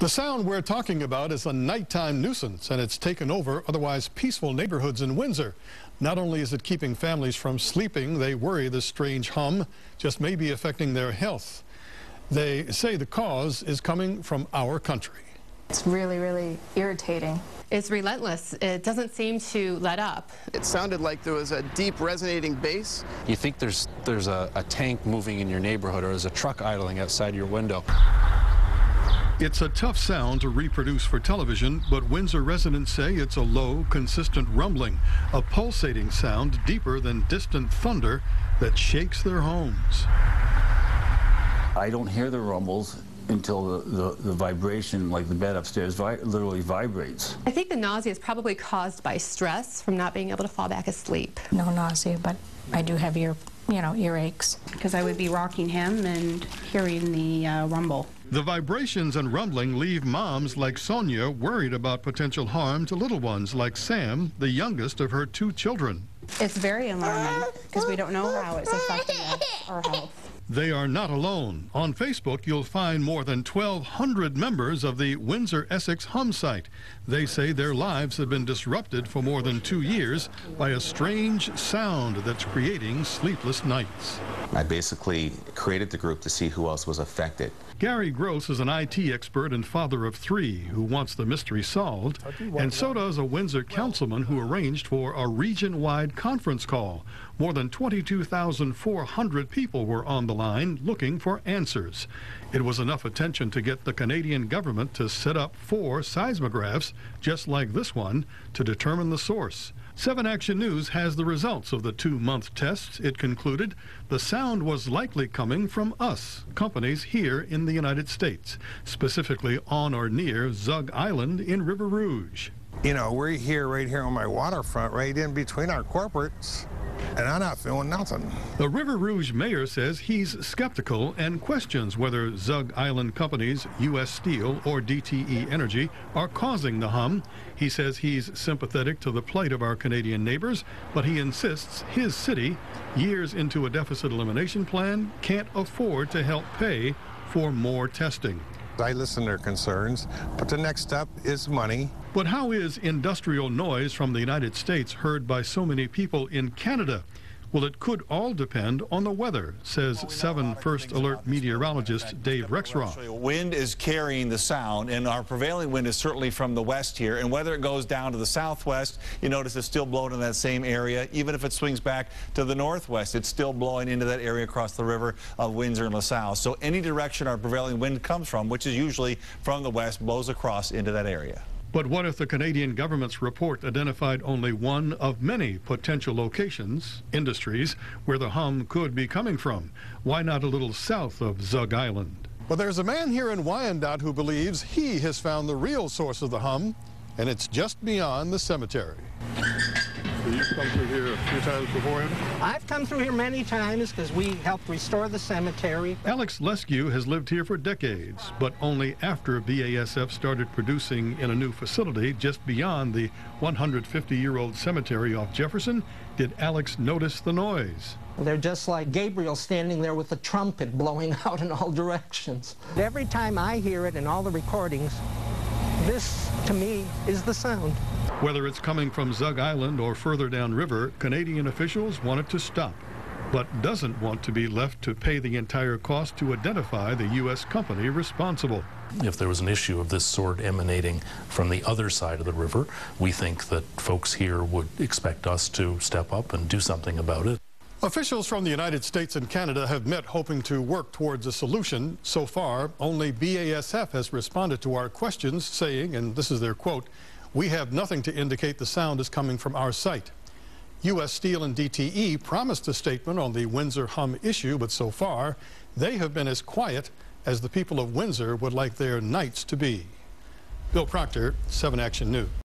The sound we're talking about is a nighttime nuisance, and it's taken over otherwise peaceful neighborhoods in Windsor. Not only is it keeping families from sleeping, they worry this strange hum just may be affecting their health. They say the cause is coming from our country. It's really, really irritating. It's relentless. It doesn't seem to let up. It sounded like there was a deep resonating bass. You think there's a tank moving in your neighborhood, or there's a truck idling outside your window. It's a tough sound to reproduce for television, but Windsor residents say it's a low, consistent rumbling, a pulsating sound deeper than distant thunder that shakes their homes. I don't hear the rumbles until the vibration, like the bed upstairs, literally vibrates. I think the nausea is probably caused by stress from not being able to fall back asleep. No nausea, but I do have earaches. Because I would be rocking him and hearing the rumble. The vibrations and rumbling leave moms like Sonia worried about potential harm to little ones like Sam, the youngest of her 2 children. It's very alarming because we don't know how it's affecting us, our health. They are not alone. On Facebook, you'll find more than 1,200 members of the Windsor Essex Hum site. They say their lives have been disrupted for more than 2 years by a strange sound that's creating sleepless nights. I basically created the group to see who else was affected. Gary Gross is an IT expert and father of 3 who wants the mystery solved, and so does a Windsor councilman who arranged for a region-wide conference call. More than 22,400 people were on the line looking for answers. It was enough attention to get the Canadian government to set up 4 seismographs, just like this one, to determine the source. 7 Action News has the results of the 2-month tests. It concluded the sound was likely coming from us, companies here in the United States, specifically on or near Zug Island in River Rouge. You know, we're right here on my waterfront, right in between our corporates, and I'm not feeling nothing. The River Rouge mayor says he's skeptical and questions whether Zug Island companies, U.S. Steel or DTE Energy, are causing the hum. He says he's sympathetic to the plight of our Canadian neighbors, but he insists his city, years into a deficit elimination plan, can't afford to help pay for more testing. I listen to their concerns, but the next step is money. But how is industrial noise from the United States heard by so many people in Canada? Well, it could all depend on the weather, says 7 First Alert meteorologist Dave Rexroth. Wind is carrying the sound, and our prevailing wind is certainly from the west here. And whether it goes down to the southwest, you notice it's still blowing in that same area. Even if it swings back to the northwest, it's still blowing into that area across the river of Windsor and LaSalle. So any direction our prevailing wind comes from, which is usually from the west, blows across into that area. But what if the Canadian government's report identified only one of many potential locations, industries, where the hum could be coming from? Why not a little south of Zug Island? Well, there's a man here in Wyandotte who believes he has found the real source of the hum, and it's just beyond the cemetery. So you've come through here a few times beforehand? I've come through here many times because we helped restore the cemetery. Alex Lescue has lived here for decades, but only after BASF started producing in a new facility just beyond the 150-year-old cemetery off Jefferson did Alex notice the noise. They're just like Gabriel standing there with a trumpet blowing out in all directions. Every time I hear it in all the recordings, this, to me, is the sound. Whether it's coming from Zug Island or further downriver, Canadian officials want it to stop, but doesn't want to be left to pay the entire cost to identify the U.S. company responsible. If there was an issue of this sort emanating from the other side of the river, we think that folks here would expect us to step up and do something about it. Officials from the United States and Canada have met hoping to work towards a solution. So far, only BASF has responded to our questions, saying, and this is their quote, "We have nothing to indicate the sound is coming from our site." U.S. Steel and DTE promised a statement on the Windsor Hum issue, but so far, they have been as quiet as the people of Windsor would like their nights to be. Bill Proctor, 7 Action News.